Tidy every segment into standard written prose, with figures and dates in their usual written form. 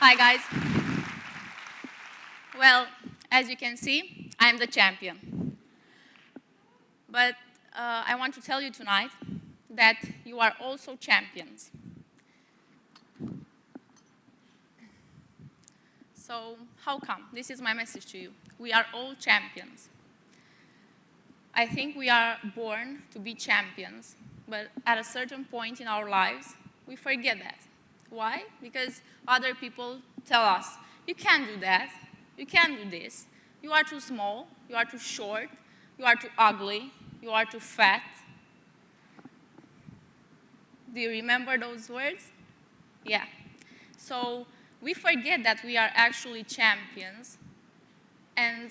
Hi, guys. Well, as you can see, I'm the champion. But I want to tell you tonight that you are also champions. So how come? This is my message to you. We are all champions. I think we are born to be champions, but at a certain point in our lives, we forget that. Why? Because other people tell us, you can't do that, you can't do this, you are too small, you are too short, you are too ugly, you are too fat. Do you remember those words? Yeah. So we forget that we are actually champions and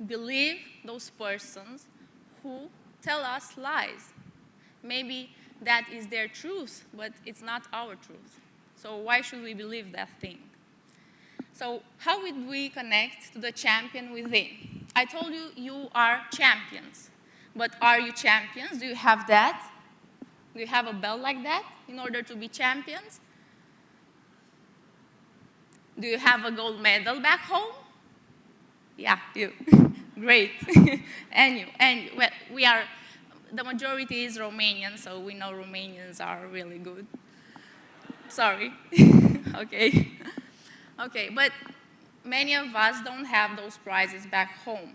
believe those persons who tell us lies. Maybe that is their truth, but it's not our truth. So why should we believe that thing? So how would we connect to the champion within? I told you, you are champions. But are you champions? Do you have that? Do you have a belt like that in order to be champions? Do you have a gold medal back home? Yeah, you. Great. And you. Well, we are, the majority is Romanian, so we know Romanians are really good. Sorry. Okay. Okay, but many of us don't have those prizes back home.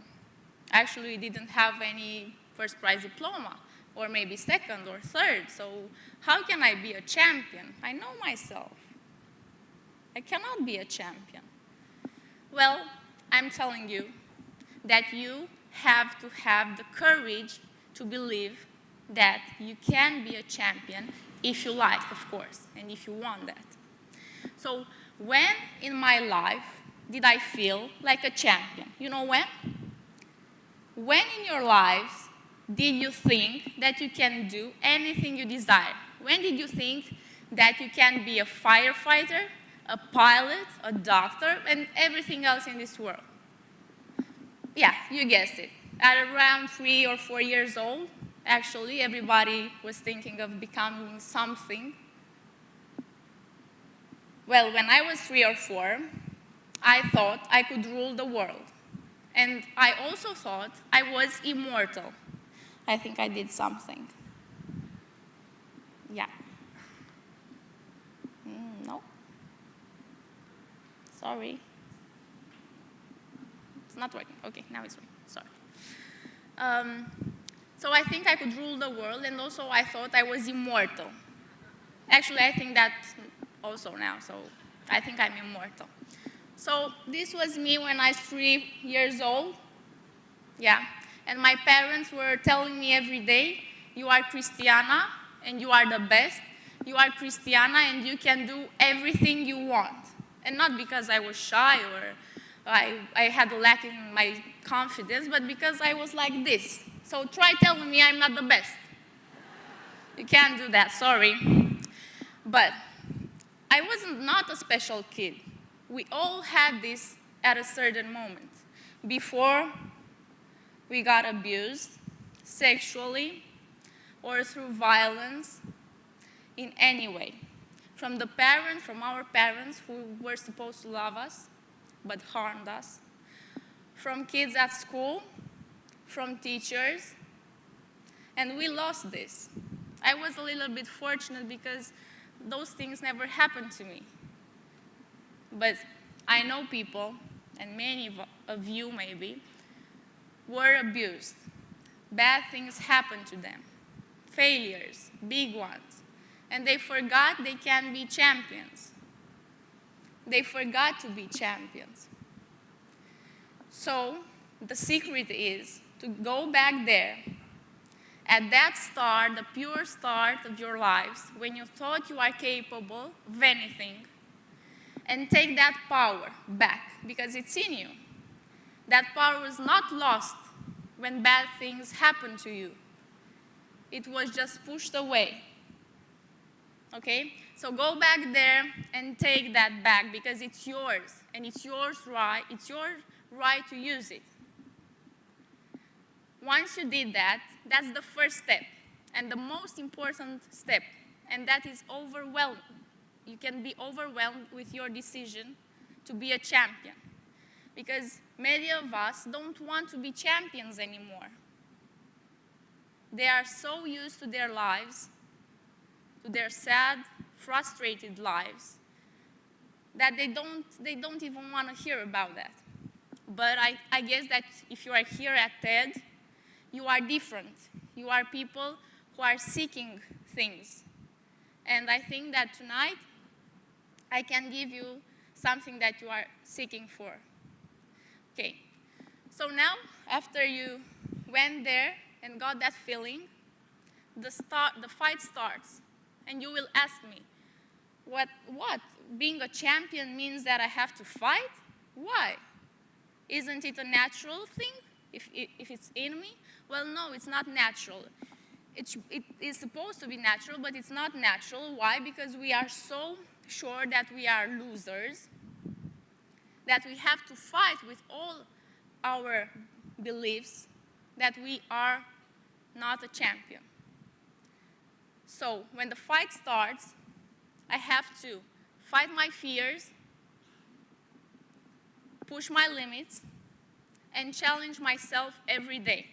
Actually, we didn't have any first prize diploma, or maybe second or third, so how can I be a champion? I know myself. I cannot be a champion. Well, I'm telling you that you have to have the courage to believe that you can be a champion if you like, of course, and if you want that. So when in my life did I feel like a champion? You know when? When in your lives did you think that you can do anything you desire? When did you think that you can be a firefighter, a pilot, a doctor, and everything else in this world? Yeah, you guessed it. At around 3 or 4 years old, actually, everybody was thinking of becoming something. Well, when I was 3 or 4, I thought I could rule the world. And I also thought I was immortal. I think I did something. Yeah. No. Sorry. It's not working. Okay, now it's working. Sorry. So I think I could rule the world, and also I thought I was immortal. Actually, I think that also now, so I think I'm immortal. So this was me when I was 3 years old. Yeah. And my parents were telling me every day, you are Cristiana, and you are the best. You are Cristiana, and you can do everything you want. And not because I was shy or I had a lack in my confidence, but because I was like this. So try telling me I'm not the best. You can't do that, sorry. But I wasn't not a special kid. We all had this at a certain moment. Before we got abused, sexually, or through violence, in any way. From our parents who were supposed to love us, but harmed us. From kids at school, from teachers, and we lost this. I was a little bit fortunate because those things never happened to me. But I know people, and many of you maybe, were abused. Bad things happened to them. Failures, big ones. And they forgot they can be champions. They forgot to be champions. So the secret is to go back there, at that start, the pure start of your lives, when you thought you are capable of anything, and take that power back, because it's in you. That power was not lost when bad things happened to you. It was just pushed away. Okay? So go back there and take that back, because it's yours, and it's your right to use it. Once you did that, that's the first step, and the most important step, and that is overwhelming. you can be overwhelmed with your decision to be a champion. Because many of us don't want to be champions anymore. They are so used to their lives, to their sad, frustrated lives, that they don't even want to hear about that. But I guess that if you are here at TED, you are different. You are people who are seeking things. And I think that tonight, I can give you something that you are seeking for. Okay, so now, after you went there and got that feeling, the fight starts. And you will ask me, what? Being a champion means that I have to fight? Why? Isn't it a natural thing if it's in me? Well, no, it's not natural. It is supposed to be natural, but it's not natural. Why? Because we are so sure that we are losers, that we have to fight with all our beliefs that we are not a champion. So when the fight starts, I have to fight my fears, push my limits, and challenge myself every day.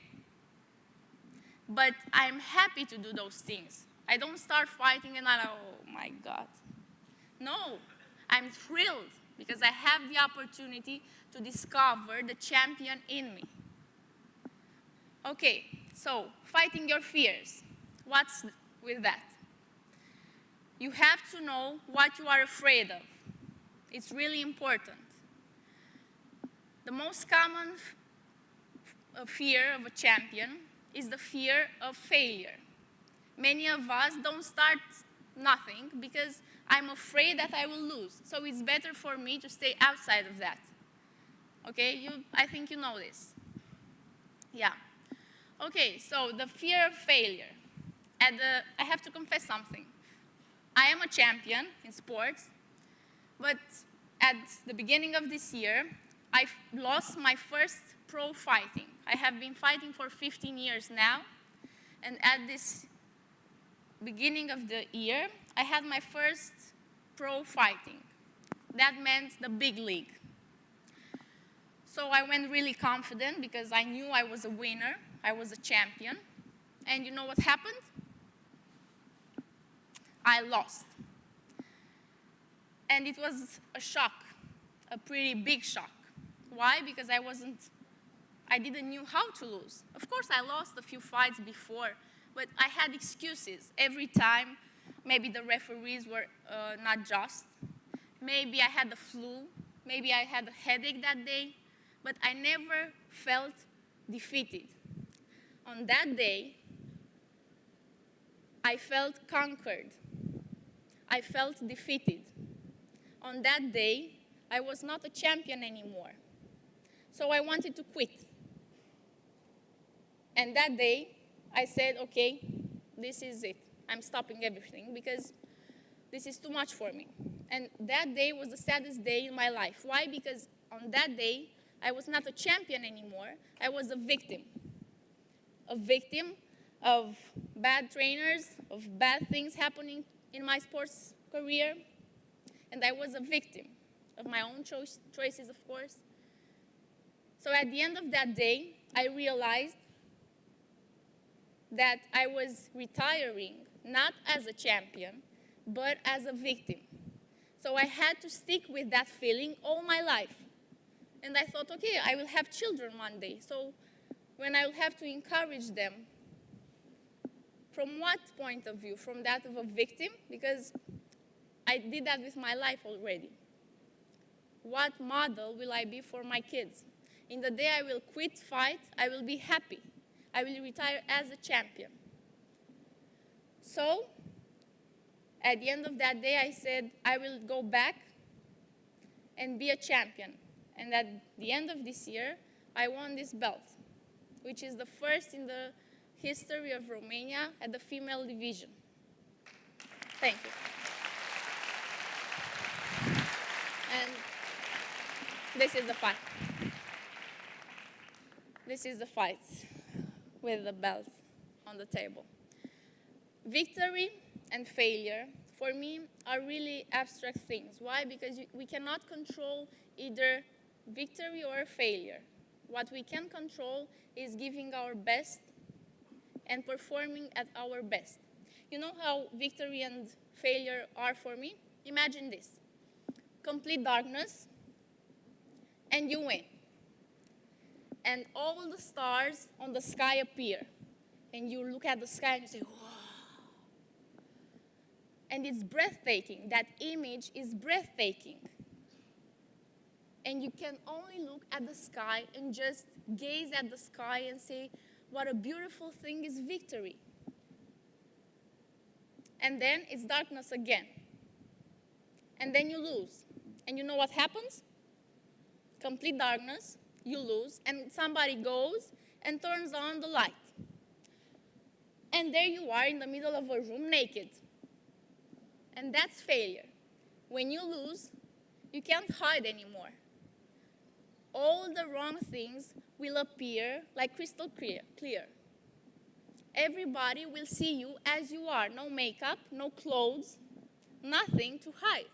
But I'm happy to do those things. I don't start fighting and I'm like, oh my God. No, I'm thrilled because I have the opportunity to discover the champion in me. Okay, so fighting your fears. What's with that? You have to know what you are afraid of. It's really important. The most common fear of a champion is the fear of failure. Many of us don't start nothing because I'm afraid that I will lose. So it's better for me to stay outside of that. Okay, I think you know this. Yeah. Okay, so the fear of failure. I have to confess something. I am a champion in sports, but at the beginning of this year, I lost my first pro fighting. I have been fighting for 15 years now, and at this beginning of the year, I had my first pro fighting. That meant the big league. So I went really confident because I knew I was a winner, I was a champion, and you know what happened? I lost. And it was a shock, a pretty big shock. Why? Because I didn't know how to lose. Of course, I lost a few fights before, but I had excuses every time. Maybe the referees were not just. Maybe I had the flu. Maybe I had a headache that day. But I never felt defeated. On that day, I felt conquered. I felt defeated. On that day, I was not a champion anymore. So I wanted to quit. And that day, I said, okay, this is it. I'm stopping everything because this is too much for me. And that day was the saddest day in my life. Why? Because on that day, I was not a champion anymore. I was a victim. A victim of bad trainers, of bad things happening in my sports career. And I was a victim of my own choices, of course. So at the end of that day, I realized that I was retiring, not as a champion, but as a victim. So I had to stick with that feeling all my life. And I thought, okay, I will have children one day. So when I will have to encourage them, from what point of view? From that of a victim? Because I did that with my life already. What model will I be for my kids? In the day I will quit fight, I will be happy. I will retire as a champion. So, at the end of that day, I said, I will go back and be a champion. And at the end of this year, I won this belt, which is the first in the history of Romania at the female division. Thank you. And this is the fight. This is the fight with the belt on the table. Victory and failure for me, are really abstract things. Why? Because we cannot control either victory or failure. What we can control is giving our best and performing at our best. You know how victory and failure are for me? Imagine this. Complete darkness, and you win. And all the stars on the sky appear. And you look at the sky and you say, wow. And it's breathtaking. That image is breathtaking. And you can only look at the sky and just gaze at the sky and say, what a beautiful thing is victory. And then it's darkness again. And then you lose. And you know what happens? Complete darkness, you lose, and somebody goes and turns on the light. And there you are in the middle of a room naked. And that's failure. When you lose, you can't hide anymore. All the wrong things will appear like crystal clear. Everybody will see you as you are. No makeup, no clothes, nothing to hide.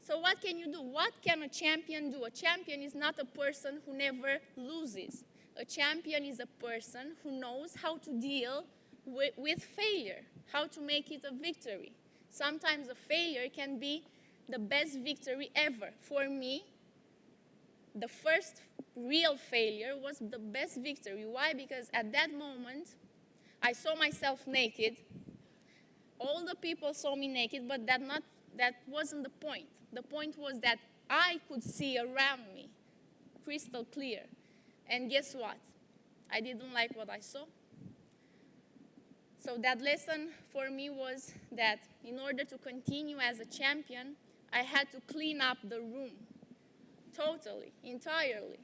So what can you do? What can a champion do? A champion is not a person who never loses. A champion is a person who knows how to deal with failure, how to make it a victory. Sometimes a failure can be the best victory ever. For me, the first real failure was the best victory. Why? Because at that moment, I saw myself naked. All the people saw me naked, but that wasn't the point. The point was that I could see around me, crystal clear. And guess what? I didn't like what I saw. So that lesson for me was that in order to continue as a champion, I had to clean up the room. Totally, entirely.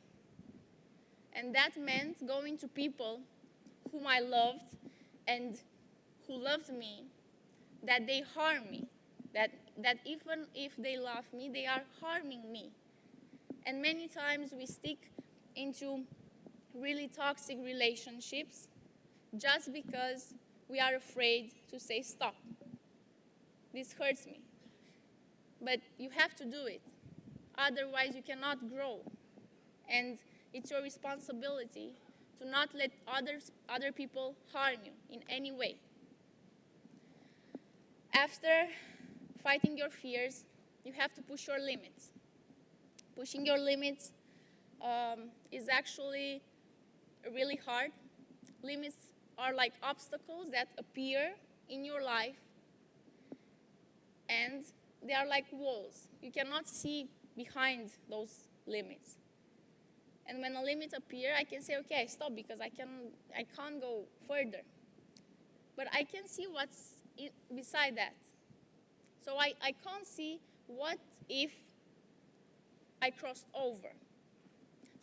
And that meant going to people whom I loved and who loved me, that they harm me, that even if they love me, they are harming me. And many times we stick into really toxic relationships just because we are afraid to say stop. This hurts me. But you have to do it. Otherwise, you cannot grow. And it's your responsibility to not let other people harm you in any way. After fighting your fears, you have to push your limits. Pushing your limits is actually really hard. Limits are like obstacles that appear in your life, and they are like walls. You cannot see behind those limits. And when a limit appears, I can say, okay, I stop because I can't go further. But I can see what's beside that. So I can't see what if I crossed over.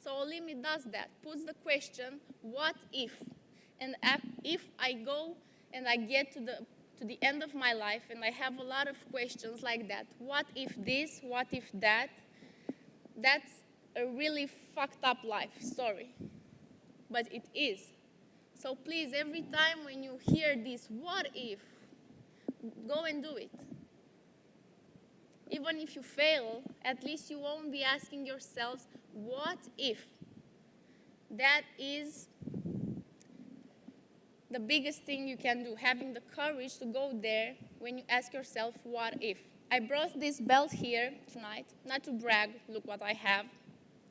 So a limit does that, puts the question, what if? And if I go and I get to the end of my life and I have a lot of questions like that, what if this, what if that? That's a really fucked up life, sorry. But it is. So please, every time when you hear this, what if, go and do it. Even if you fail, at least you won't be asking yourselves, what if? That is the biggest thing you can do, having the courage to go there when you ask yourself, what if? I brought this belt here tonight, not to brag, look what I have,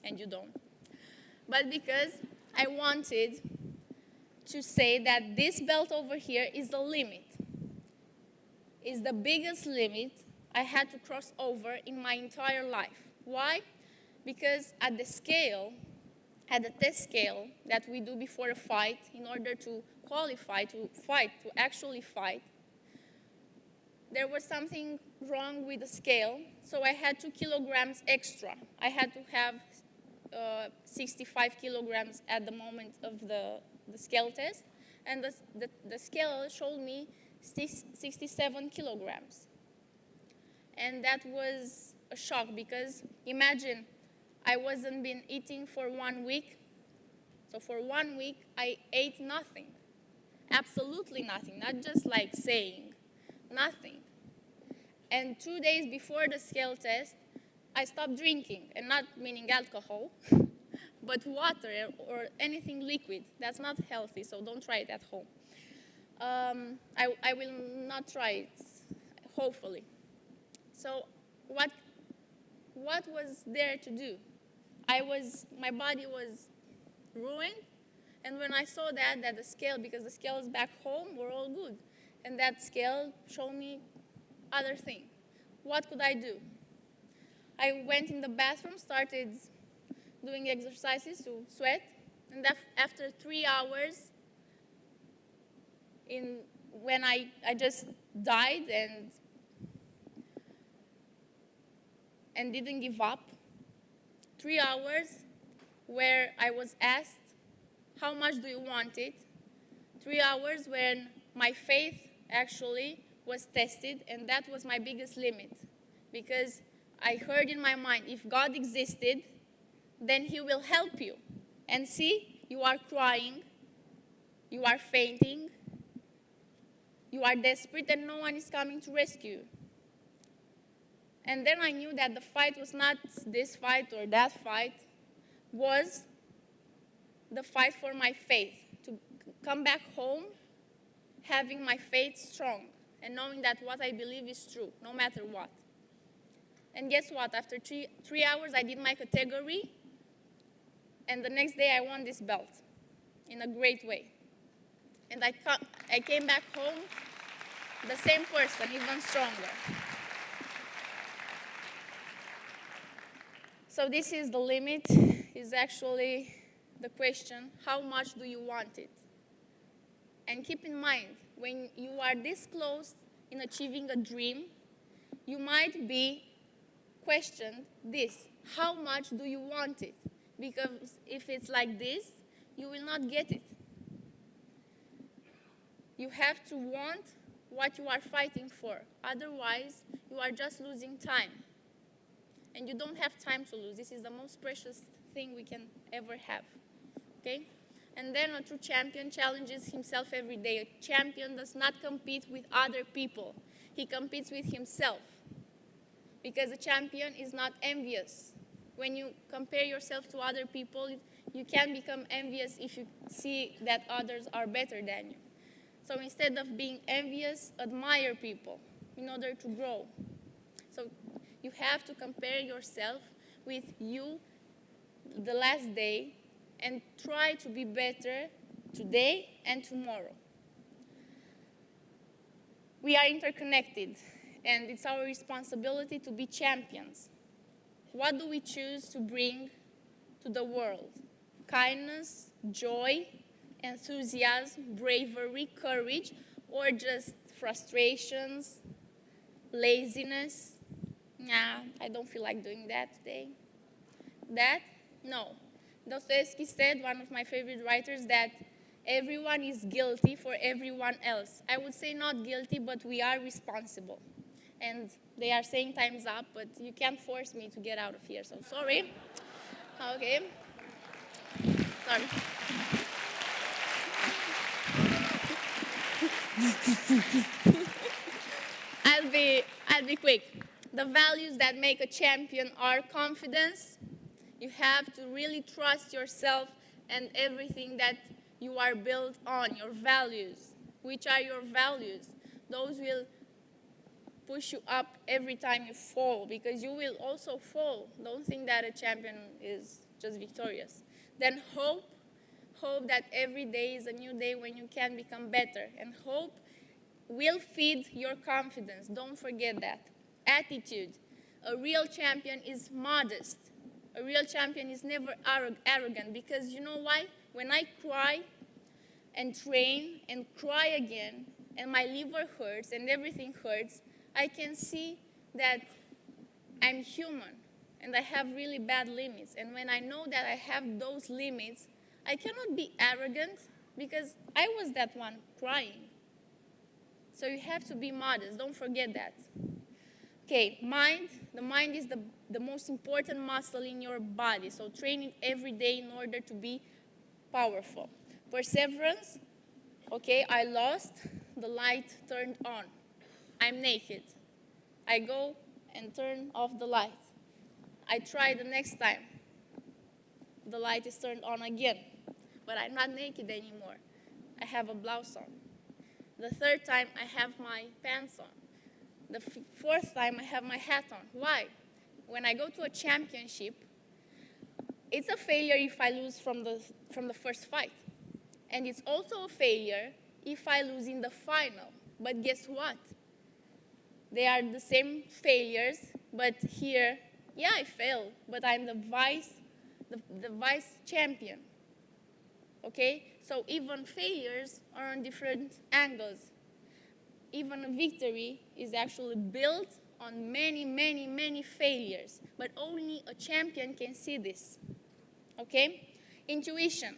and you don't, but because I wanted to say that this belt over here is the limit. It's the biggest limit I had to cross over in my entire life. Why? Because at the test scale that we do before a fight, in order to qualify to fight, to actually fight, there was something wrong with the scale, so I had 2 kilograms extra. I had to have 65 kilograms at the moment of the scale test, and the scale showed me 67 kilograms. And that was a shock because imagine I wasn't been eating for 1 week. So for 1 week, I ate nothing. Absolutely nothing. Not just like saying. nothing. And 2 days before the scale test, I stopped drinking, and not meaning alcohol, but water or anything liquid. That's not healthy, so don't try it at home. I will not try it, hopefully. So what was there to do? My body was ruined, and when I saw that the scale, because the scales back home were all good, and that scale showed me other thing. What could I do? I went in the bathroom, started doing exercises to sweat, and after 3 hours, when I just died and didn't give up, 3 hours where I was asked, how much do you want it? 3 hours when my faith actually was tested, and that was my biggest limit, because I heard in my mind, if God existed, then he will help you. And see, you are crying, you are fainting, you are desperate, and no one is coming to rescue you. And then I knew that the fight was not this fight or that fight, was the fight for my faith, to come back home having my faith strong and knowing that what I believe is true, no matter what. And guess what? After 3 hours, I did my category, and the next day I won this belt in a great way. And I came back home the same person, even stronger. So this is the limit, is actually the question, how much do you want it? And keep in mind, when you are this close in achieving a dream, you might be questioned this, how much do you want it? Because if it's like this, you will not get it. You have to want what you are fighting for. Otherwise, you are just losing time. And you don't have time to lose. This is the most precious thing we can ever have. Okay? And then a true champion challenges himself every day. A champion does not compete with other people. He competes with himself. Because a champion is not envious. When you compare yourself to other people, you can become envious if you see that others are better than you. So instead of being envious, admire people in order to grow. So you have to compare yourself with you the last day and try to be better today and tomorrow. We are interconnected, and it's our responsibility to be champions. What do we choose to bring to the world? Kindness, joy, enthusiasm, bravery, courage, or just frustrations, laziness? Nah, I don't feel like doing that today. That? No. Dostoevsky said, one of my favorite writers, that everyone is guilty for everyone else. I would say not guilty, but we are responsible. And they are saying time's up, but you can't force me to get out of here, so sorry. Okay. Sorry. I'll be quick. The values that make a champion are confidence. You have to really trust yourself and everything that you are built on, your values. Which are your values? Those will push you up every time you fall, because you will also fall. Don't think that a champion is just victorious. Then hope that every day is a new day when you can become better. And hope will feed your confidence. Don't forget that. Attitude. A real champion is modest. A real champion is never arrogant, because you know why? When I cry and train and cry again, and my liver hurts and everything hurts, I can see that I'm human and I have really bad limits. And when I know that I have those limits, I cannot be arrogant, because I was that one crying. So you have to be modest. Don't forget that. Okay, mind. The mind is the most important muscle in your body. So train it every day in order to be powerful. Perseverance. Okay, I lost. The light turned on. I'm naked. I go and turn off the light. I try the next time. The light is turned on again, but I'm not naked anymore. I have a blouse on. The third time, I have my pants on. The fourth time, I have my hat on. Why? When I go to a championship, it's a failure if I lose from the first fight. And it's also a failure if I lose in the final. But guess what? They are the same failures, but here, yeah, I failed, but I'm the vice champion. Okay? So even failures are on different angles. Even a victory is actually built on many, many, many failures. But only a champion can see this. Okay? Intuition.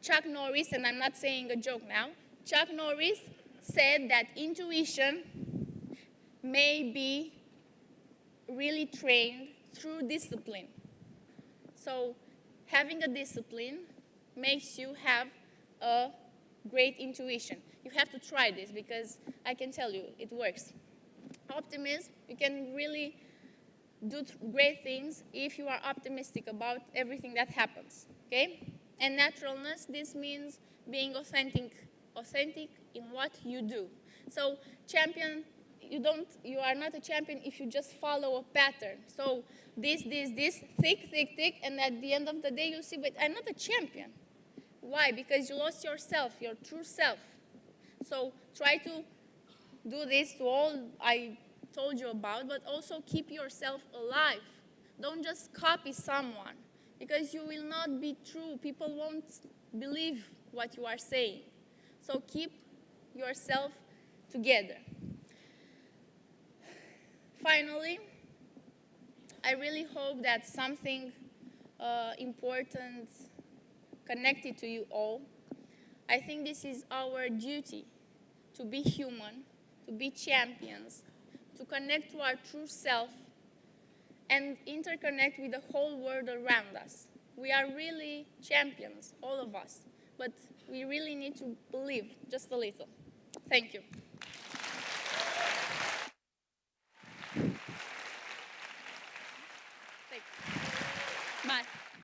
Chuck Norris, and I'm not saying a joke now, Chuck Norris said that intuition may be really trained through discipline. So having a discipline makes you have a great intuition. You have to try this because I can tell you it works. Optimism, you can really do great things if you are optimistic about everything that happens, okay? And naturalness, this means being authentic in what you do. So champion, you are not a champion if you just follow a pattern. So this, thick, and at the end of the day you'll see, but I'm not a champion. Why? Because you lost yourself, your true self. So try to do this to all I told you about, but also keep yourself alive. Don't just copy someone, because you will not be true. People won't believe what you are saying. So keep yourself together. Finally, I really hope that something important connected to you all. I think this is our duty to be human, to be champions, to connect to our true self, and interconnect with the whole world around us. We are really champions, all of us, but we really need to believe just a little. Thank you.